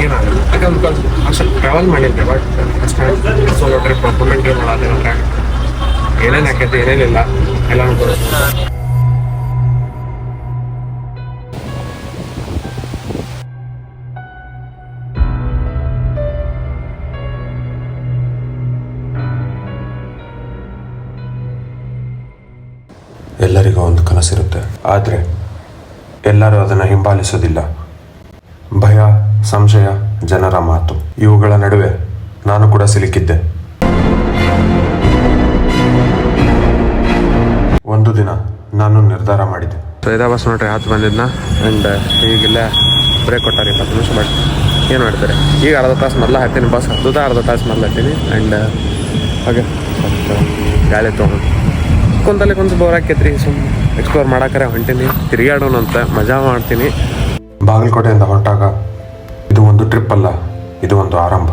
ಏನಾಗಲ್ಲ ಯಾಕಂದ್ರೆ ಅಷ್ಟು ಟ್ರಾವೆಲ್ ಮಾಡಿದ್ದೆ. ಬಟ್ ಅಷ್ಟು ಸೋಲೋ ಟ್ರಿಪ್ ಡಾಕ್ಯುಮೆಂಟ್ರಿ ಮಾಡೋದಂದ್ರೆ ಏನೇನು ಆಕೈತಿ ಏನೇನಿಲ್ಲ ಎಲ್ಲನೂ ತೋರಿಸ್ತಾರೆ. ಎಲ್ಲರಿಗೂ ಒಂದು ಕನಸಿರುತ್ತೆ, ಆದರೆ ಎಲ್ಲರೂ ಅದನ್ನು ಹಿಂಬಾಲಿಸೋದಿಲ್ಲ. ಭಯ, ಸಂಶಯ, ಜನರ ಮಾತು ಇವುಗಳ ನಡುವೆ ನಾನು ಕೂಡ ಸಿಲುಕಿದ್ದೆ. ಒಂದು ದಿನ ನಾನು ನಿರ್ಧಾರ ಮಾಡಿದೆ. ಇದೇ ಬಸ್ ನೋಡ್ರಿ ಆತು ಬಂದಿದ್ನ ಆ್ಯಂಡ್ ಈಗಿಲ್ಲ ಬ್ರೇಕ್ ಕೊಟ್ಟಾರೆ 20 ನಿಮಿಷ. ಬಟ್ ಏನು ಮಾಡ್ತಾರೆ, ಈಗ ಅರ್ಧ ತಾಸು ಮೊದಲು ಹತ್ತೀನಿ, ಬಸ್ ಹತ್ತದ ಅರ್ಧ ತಾಸು ಮೊದಲು ಹತ್ತೀನಿ. ಆ್ಯಂಡ್ ಹಾಗೆ ಸ್ವಲ್ಪ ಗಾಳಿ ತೊಗೊಂಡು ಕುಂತಲ್ಲಿ ಕುಂತು ಬೋರ್ ಆಕೈತ್ರಿ. ಸುಮ್ಮನೆ ಎಕ್ಸ್ಪ್ಲೋರ್ ಮಾಡಾಕರೆ ಹೊಂಟೀನಿ, ತಿರುಗಾಡೋಣ ಅಂತ ಮಜಾ ಮಾಡ್ತೀನಿ. ಬಾಗಲಕೋಟೆಯಿಂದ ಹೊರಟಾಗ ಇದು ಒಂದು ಟ್ರಿಪ್ ಅಲ್ಲ, ಇದು ಒಂದು ಆರಂಭ.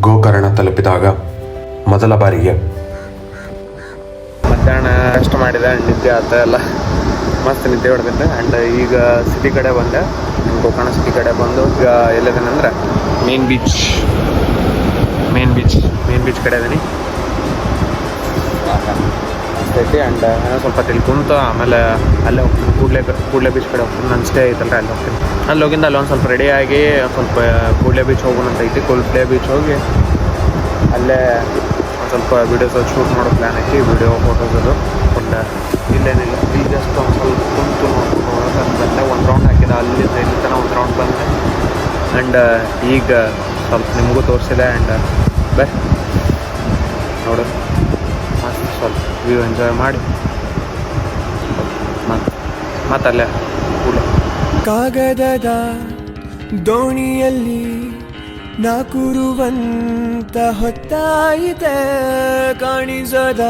ಗೋಕರ್ಣ ತಲುಪಿದಾಗ ಮೊದಲ ಬಾರಿಗೆ ಮಧ್ಯಾಹ್ನ ರೆಸ್ಟ್ ಮಾಡಿದೆ, ನಿದ್ದೆ ಆತ ಎಲ್ಲ ಮಸ್ತ್ ನಿದ್ದೆ ಹೊಡೆದಿದ್ದೆ. ಆ್ಯಂಡ್ ಈಗ ಸಿಟಿ ಕಡೆ ಬಂದೆ, ಗೋಕರ್ಣ ಸಿಟಿ ಕಡೆ ಬಂದು ಈಗ ಎಲ್ಲಿದ್ದೇನೆಂದ್ರೆ ಮೇನ್ ಬೀಚ್ ಕಡೆ ಇದೀನಿ ಐತಿ. ಆ್ಯಂಡ್ ಸ್ವಲ್ಪ ತಿಳಿ ಕುಂತು ಆಮೇಲೆ ಅಲ್ಲೇ ಹೋಗ್ತೀನಿ, ಕೂಡಲೇ ಬೀಚ್ ಕಡೆ ಹೋಗ್ತೀನಿ. ನನ್ನ ಸ್ಟೇ ಐತಲ್ಲ ಅಲ್ಲಿ ಹೋಗ್ತೀನಿ. ಅಲ್ಲಿ ಹೋಗಿಂದ ಅಲ್ಲಿ ಒಂದು ಸ್ವಲ್ಪ ರೆಡಿಯಾಗಿ ಸ್ವಲ್ಪ ಕೂಡಲೇ ಬೀಚ್ ಹೋಗೋಣ ಅಂತ ಐತಿ. ಕೂಡಲೇ ಬೀಚ್ ಹೋಗಿ ಅಲ್ಲೇ ಒಂದು ಸ್ವಲ್ಪ ವೀಡಿಯೋಸ್ ಶೂಟ್ ಮಾಡೋ ಪ್ಲ್ಯಾನ್ ಐತಿ. ವೀಡಿಯೋ ಫೋಟೋಸ್ ಅದು ಬಟ್ ಇಲ್ಲೇನಿಲ್ಲ, ಇಲ್ಲಿ ಜಸ್ಟ್ ಒಂದು ಸ್ವಲ್ಪ ಕುಂತು ಬಂದೆ. ಒಂದು ರೌಂಡ್ ಹಾಕಿದೆ, ಅಲ್ಲಿಂದ ಇಲ್ಲಿ ತನಕ ಒಂದು ರೌಂಡ್ ಬಂದೆ. ಆ್ಯಂಡ್ ಈಗ ಸ್ವಲ್ಪ ನಿಮಗೂ ತೋರಿಸಿದೆ. ಆ್ಯಂಡ್ ನೋಡು ಮಸ್ತ್ ಸ್ವಲ್ಪ ವ್ಯೂ ಎಂಜಾಯ್ ಮಾಡಿ ಮತ್ತಲ್ಲೇ ಕೂಡಲೇ ಕಾಗದದ ದೋಣಿಯಲ್ಲಿ ನಾ ಕೂರುವಂತ ಹೊತ್ತಾಯಿತೆ. ಕಾಣಿಸದ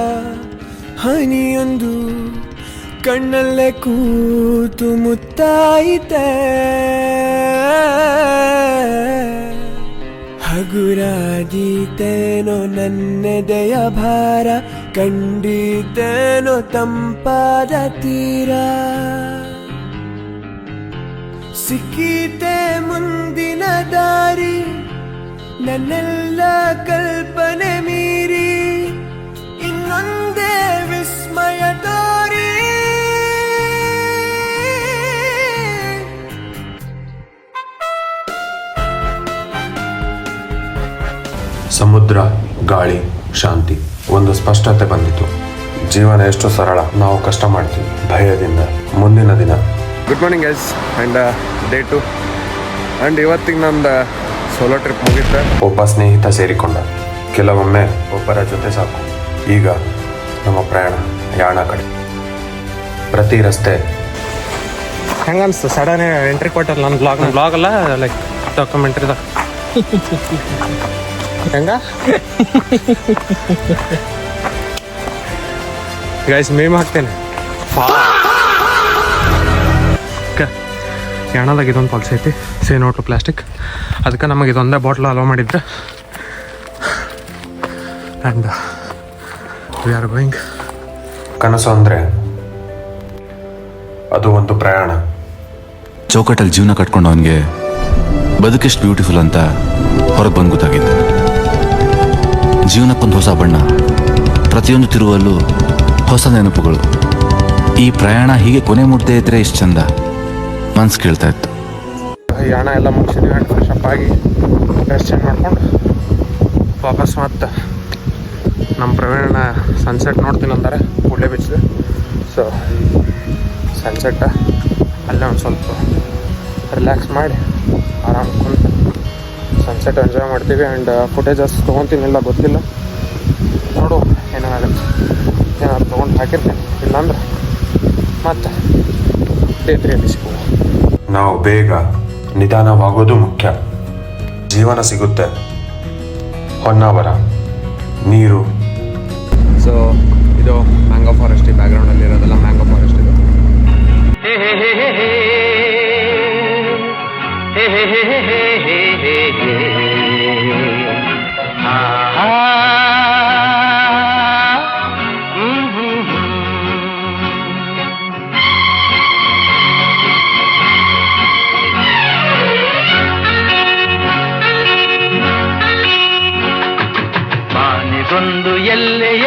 ಹನಿಯೊಂದು ಕಣ್ಣಲ್ಲೇ ಕೂತು ಮುತ್ತಾಯಿತೆ. ಹಗುರಾದೀತೇನೋ ನನ್ನೆದೆಯ ಭಾರ, ಕಂಡಿತೇನೋ ತಂಪಾದ ತೀರ. ಸಿಕ್ಕಿತೆ ಮುಂದಿನ ದಾರಿ, ನನ್ನೆಲ್ಲ ಕಲ್ಪನೆ ಮೀರಿ ಇನ್ನೊಂದೇ ವಿಸ್ಮಯ ತೋರಿ. ಸಮುದ್ರ, ಗಾಳಿ, ಶಾಂತಿ, ಒಂದು ಸ್ಪಷ್ಟತೆ ಬಂದಿತು. ಜೀವನ ಎಷ್ಟು ಸರಳ, ನಾವು ಕಷ್ಟ ಮಾಡ್ತೀವಿ ಭಯದಿಂದ. ಮುಂದಿನ ದಿನ. Good morning guys, and day 2 and ಇವತ್ತಿಗೆ ನಂದು ಸೋಲೋ ಟ್ರಿಪ್ ಮುಗಿತ್ತೆ. ಒಬ್ಬ ಸ್ನೇಹಿತ ಸೇರಿಕೊಂಡ. ಕೆಲವೊಮ್ಮೆ ಒಬ್ಬರ ಜೊತೆ ಸಾಕು. ಈಗ ನಮ್ಮ ಪ್ರಯಾಣ ಯಾಣ ಕಡೆ. ಪ್ರತಿ ರಸ್ತೆ ಹೆಂಗೆ ಅನಿಸ್ತು ಸಡನ್ ಎಂಟ್ರಿ ಕೊಟ್ಟಲ್ಲ ನನ್ನ ಬ್ಲಾಗ್ ಅಲ್ಲ, ಲೈಕ್ ಡಾಕ್ಯುಮೆಂಟ್ರಿದ ಹೆಂಗ ಗೈಸ್ ಮೇಮ್ ಹಾಕ್ತೇನೆ. ಯಾಣದಾಗ ಇದೊಂದು ಪಾಲಿಸಿ ಐತಿ, ಸೇ ನೋ ಟು ಪ್ಲಾಸ್ಟಿಕ್. ಅದಕ್ಕೆ ನಮಗೆ ಇದೊಂದೇ ಬಾಟ್ಲ್ ಅಲೋ ಮಾಡಿದ್ರೆ. And we are going. ಕನಸು ಅಂದರೆ ಅದು ಒಂದು ಪ್ರಯಾಣ. ಚೌಕಟ್ಟಲ್ಲಿ ಜೀವನ ಕಟ್ಕೊಂಡವನಿಗೆ ಬದುಕೆಷ್ಟು ಬ್ಯೂಟಿಫುಲ್ ಅಂತ ಹೊರಗೆ ಬಂದು ಗೊತ್ತಾಗಿತ್ತು. ಜೀವನಕ್ಕೊಂದು ಹೊಸ ಬಣ್ಣ, ಪ್ರತಿಯೊಂದು ತಿರುವಲ್ಲೂ ಹೊಸ ನೆನಪುಗಳು. ಈ ಪ್ರಯಾಣ ಹೀಗೆ ಕೊನೆ ಮುಟ್ದೇ ಇದ್ರೆ ಇಷ್ಟು ಚಂದ ಮನ್ಸು ಕೇಳ್ತಾ ಇತ್ತು. ಯಾಣ ಎಲ್ಲ ಮುಗಿಸಿದ್ವಿ. ಆ್ಯಂಡ್ ಫ್ರೆಶ್ ಅಪ್ ಆಗಿ ಡ್ರೆಸ್ ಚೇಂಜ್ ಮಾಡ್ಕೊಂಡು ವಾಪಸ್ ಮತ್ತೆ ನಮ್ಮ ಪ್ರವೀಣ ಸನ್ಸೆಟ್ ನೋಡ್ತೀನಿ ಅಂತಾರೆ ಕೂಡಲೇ ಬೀಚ್ದು. ಸೊ ಸನ್ಸೆಟ್ ಅಲ್ಲೇ ಒಂದು ಸ್ವಲ್ಪ ರಿಲ್ಯಾಕ್ಸ್ ಮಾಡಿ ಆರಾಮ್ ಕುಂತು ಸನ್ಸೆಟ್ ಎಂಜಾಯ್ ಮಾಡ್ತೀವಿ. ಆ್ಯಂಡ್ ಫುಟೇಜಸ್ ತೊಗೊತೀನಿಲ್ಲ ಗೊತ್ತಿಲ್ಲ, ನೋಡು ಏನಾಗುತ್ತೆ. ಏನಾದ್ರು ತೊಗೊಂಡು ಹಾಕಿರ್ತೀನಿ, ಇಲ್ಲಾಂದ್ರೆ ಮತ್ತೆ ಡೇ 3 ಸಿಗುವ. ನಾವು ಬೇಗ ನಿಧಾನವಾಗೋದು ಮುಖ್ಯ. ಜೀವನ ಸಿಗುತ್ತೆ. ಹೊನ್ನಾವರ ನೀರು. ಸೊ ಇದು ಮ್ಯಾಂಗೋ ಫಾರೆಸ್ಟ್, ಬ್ಯಾಕ್ಗ್ರೌಂಡಲ್ಲಿ ಇರೋದೆಲ್ಲ ಮ್ಯಾಂಗೋ ಫಾರೆಸ್ಟ್ ಇದು.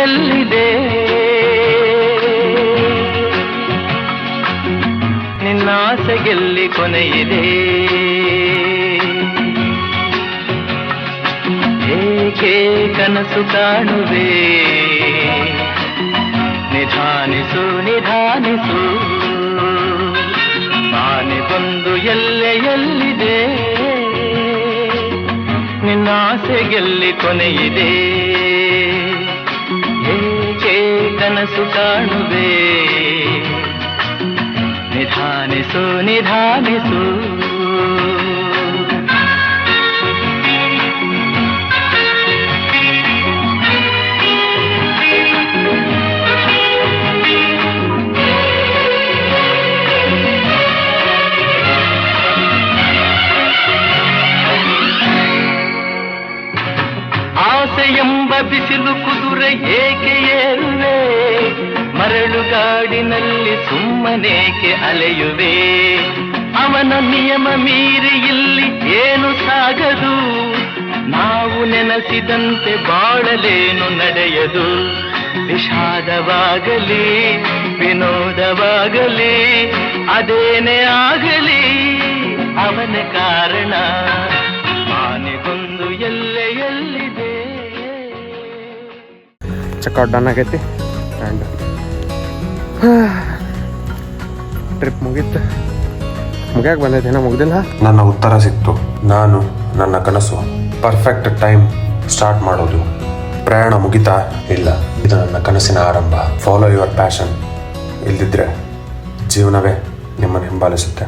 ಎಲ್ಲಿದೆ ನಿನ್ನಾಸೆಗೆಲ್ಲಿ ಕೊನೆಯಿದೆ ಏಕೆ ಕನಸು ಕಾಣುವೆ ನಿಧಾನಿಸು ನಿಧಾನಿಸು ಆನೆ ಬಂದು ಎಲ್ಲೆಯಲ್ಲಿದೆ ನಿನ್ನಾಸೆಗೆಲ್ಲಿ ಕೊನೆಯಿದೆ ಏಕೆ ಕನಸು ಕಾಣುವೆ ನಿಧಾನಿಸು ನಿಧಾನಿಸು ಎಂಬ ಬಿಸಿಲು ಕುದುರೆ ಏಕೆ ಏರುವೆ ಮರಳುಗಾಡಿನಲ್ಲಿ ಸುಮ್ಮನೇಕೆ ಅಲೆಯುವೆ ಅವನ ನಿಯಮ ಮೀರಿ ಇಲ್ಲಿ ಏನು ಸಾಗದು ನಾವು ನೆನೆಸಿದಂತೆ ಬಾಳಲೇನು ನಡೆಯದು ವಿಷಾದವಾಗಲಿ ವಿನೋದವಾಗಲಿ ಅದೇನೇ ಆಗಲಿ ಅವನ ಕಾರಣ ಆನೆಗೊಂದು ಎಲ್ಲೆಯಲ್ಲಿದೆ ಚೆಕ್ಔಟ್ ಡನ್ ಆಗೈತಿ ಆ್ಯಂಡ್ ಟ್ರಿಪ್ ಮುಗೀತು ಮುಗಿಯಾಕೆ ಬಂದೈತಿ ಏನೋ ಮುಗ್ದಿಲ್ಲ. ನನ್ನ ಉತ್ತರ ಸಿಕ್ತು. ನಾನು ನನ್ನ ಕನಸು ಪರ್ಫೆಕ್ಟ್ ಟೈಮ್ ಸ್ಟಾರ್ಟ್ ಮಾಡೋದು. ಪ್ರಯಾಣ ಮುಗಿತಾ ಇಲ್ಲ, ಇದು ನನ್ನ ಕನಸಿನ ಆರಂಭ. Follow your passion. ಇಲ್ದಿದ್ರೆ ಜೀವನವೇ ನಿಮ್ಮನ್ನು ಹಿಂಬಾಲಿಸುತ್ತೆ.